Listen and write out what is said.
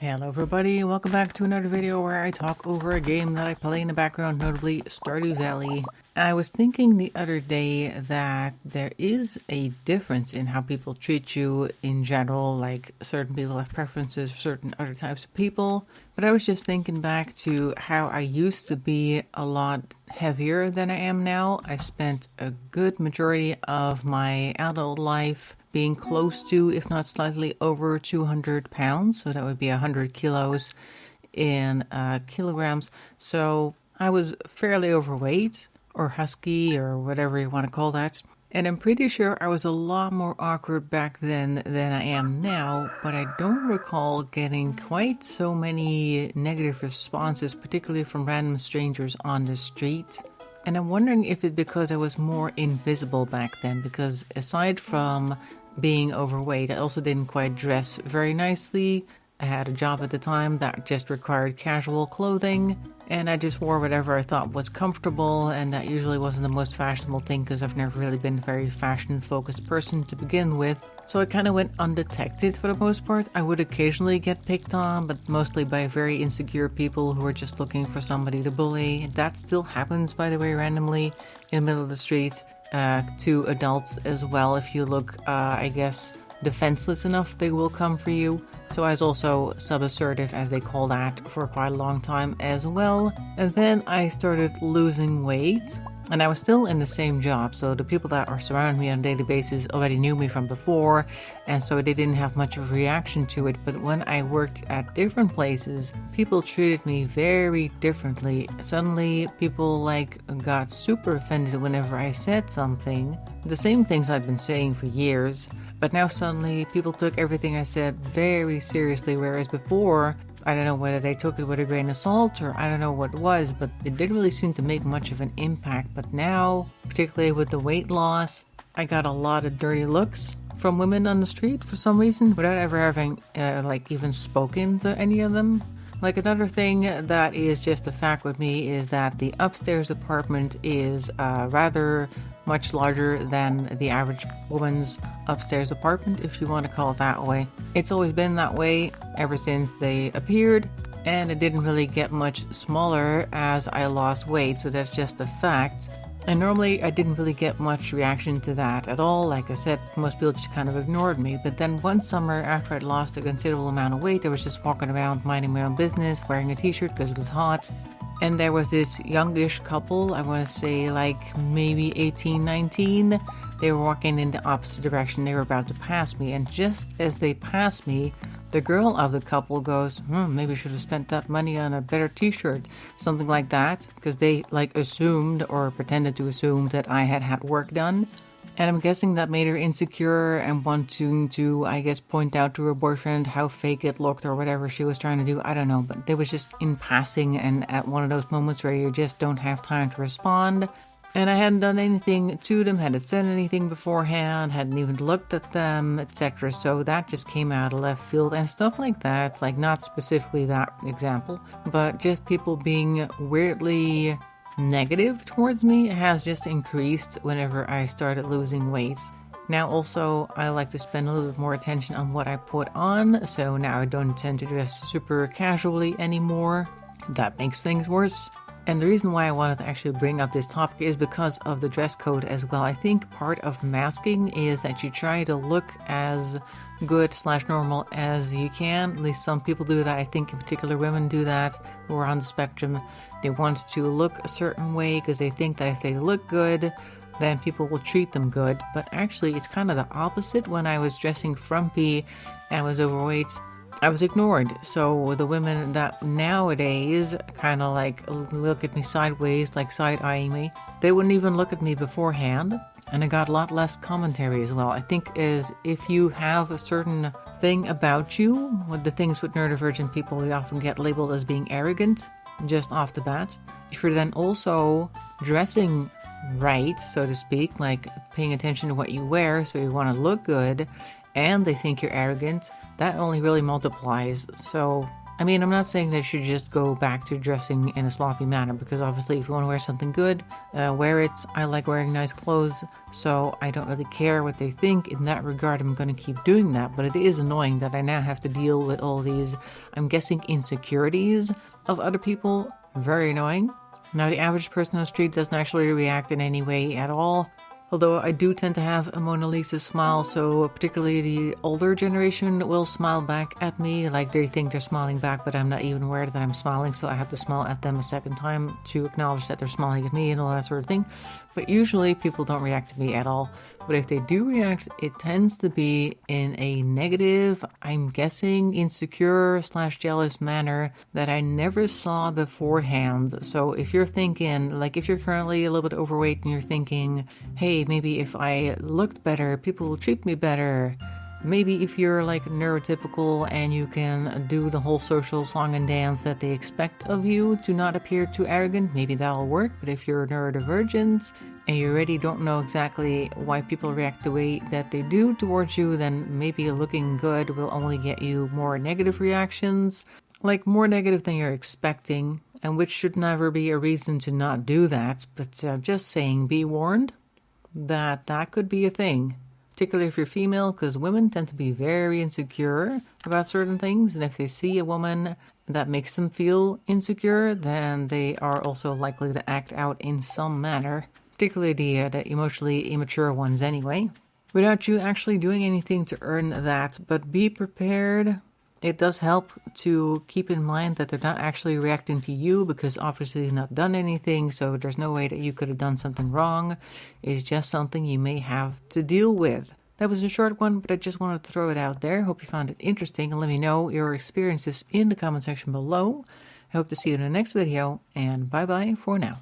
Hello everybody, welcome back to another video where I talk over a game that I play in the background, notably Stardew Valley. I was thinking the other day that there is a difference in how people treat you in general, like certain people have preferences for certain other types of people, but I was just thinking back to how I used to be a lot heavier than I am now. I spent a good majority of my adult life being close to, if not slightly over 200 pounds. So that would be 100 kilos in kilograms. So I was fairly overweight or husky or whatever you want to call that. And I'm pretty sure I was a lot more awkward back then than I am now, but I don't recall getting quite so many negative responses, particularly from random strangers on the street. And I'm wondering if it's because I was more invisible back then, because aside from being overweight, I also didn't quite dress very nicely. I had a job at the time that just required casual clothing, and I just wore whatever I thought was comfortable, and that usually wasn't the most fashionable thing because I've never really been a very fashion-focused person to begin with. So I kind of went undetected for the most part. I would occasionally get picked on, but mostly by very insecure people who are just looking for somebody to bully. That still happens, by the way, randomly in the middle of the street. To adults as well. If you look, I guess, defenseless enough, they will come for you. So I was also sub-assertive, as they call that, for quite a long time as well. And then I started losing weight, and I was still in the same job. So the people that are surrounding me on a daily basis already knew me from before, and so they didn't have much of a reaction to it. But when I worked at different places, people treated me very differently. Suddenly, people got super offended whenever I said something, the same things I'd been saying for years. But now suddenly people took everything I said very seriously, whereas before, I don't know whether they took it with a grain of salt or I don't know what it was, but it didn't really seem to make much of an impact. But now, particularly with the weight loss, I got a lot of dirty looks from women on the street for some reason, without ever having even spoken to any of them. Another thing that is just a fact with me is that the upstairs apartment is rather much larger than the average woman's upstairs apartment, if you want to call it that way. It's always been that way ever since they appeared, and it didn't really get much smaller as I lost weight, so that's just a fact. And normally I didn't really get much reaction to that at all. Like I said, most people just kind of ignored me. But then one summer, after I'd lost a considerable amount of weight, I was just walking around minding my own business, wearing a t-shirt because it was hot. And there was this youngish couple, I want to say maybe 18, 19. They were walking in the opposite direction. They were about to pass me. And just as they passed me, the girl of the couple goes, maybe I should have spent that money on a better t-shirt. Something like that. Because they assumed or pretended to assume that I had had work done. And I'm guessing that made her insecure and wanting to, I guess, point out to her boyfriend how fake it looked or whatever she was trying to do. I don't know. But they was just in passing and at one of those moments where you just don't have time to respond. And I hadn't done anything to them, hadn't said anything beforehand, hadn't even looked at them, etc. So that just came out of left field and stuff like that. Not specifically that example, but just people being weirdly negative towards me has just increased whenever I started losing weight. Now also, I like to spend a little bit more attention on what I put on, so now I don't tend to dress super casually anymore. That makes things worse. And the reason why I wanted to actually bring up this topic is because of the dress code as well. I think part of masking is that you try to look as good/normal as you can. At least some people do that. I think in particular women do that who are on the spectrum. They want to look a certain way because they think that if they look good, then people will treat them good. But actually, it's kind of the opposite. When I was dressing frumpy and was overweight, I was ignored. So the women that nowadays kind of look at me sideways, side-eyeing me, they wouldn't even look at me beforehand. And I got a lot less commentary as well. I think is if you have a certain thing about you, with the things with neurodivergent people, we often get labeled as being arrogant just off the bat. If you're then also dressing right, so to speak, paying attention to what you wear, so you want to look good, and they think you're arrogant, that only really multiplies. So I mean, I'm not saying they should just go back to dressing in a sloppy manner, because obviously if you want to wear something good, wear it. I like wearing nice clothes, so I don't really care what they think. In that regard, I'm going to keep doing that, but it is annoying that I now have to deal with all these, I'm guessing, insecurities of other people. Very annoying. Now, the average person on the street doesn't actually react in any way at all. Although I do tend to have a Mona Lisa smile, so particularly the older generation will smile back at me, like they think they're smiling back, but I'm not even aware that I'm smiling, so I have to smile at them a second time to acknowledge that they're smiling at me and all that sort of thing. But usually people don't react to me at all. But if they do react, it tends to be in a negative, I'm guessing, insecure / jealous manner that I never saw beforehand. So if you're thinking, like if you're currently a little bit overweight and you're thinking, hey, maybe if I looked better, people will treat me better. Maybe if you're like neurotypical and you can do the whole social song and dance that they expect of you to not appear too arrogant, maybe that'll work. But if you're neurodivergent and you already don't know exactly why people react the way that they do towards you, then maybe looking good will only get you more negative reactions, like more negative than you're expecting, and which should never be a reason to not do that. But just saying, be warned that that could be a thing. Particularly if you're female, because women tend to be very insecure about certain things, and if they see a woman that makes them feel insecure, then they are also likely to act out in some manner, particularly the emotionally immature ones anyway, without you actually doing anything to earn that. But be prepared. It does help to keep in mind that they're not actually reacting to you, because obviously you've not done anything, so there's no way that you could have done something wrong. It's just something you may have to deal with. That was a short one, but I just wanted to throw it out there. Hope you found it interesting, and let me know your experiences in the comment section below. I hope to see you in the next video, and bye bye for now.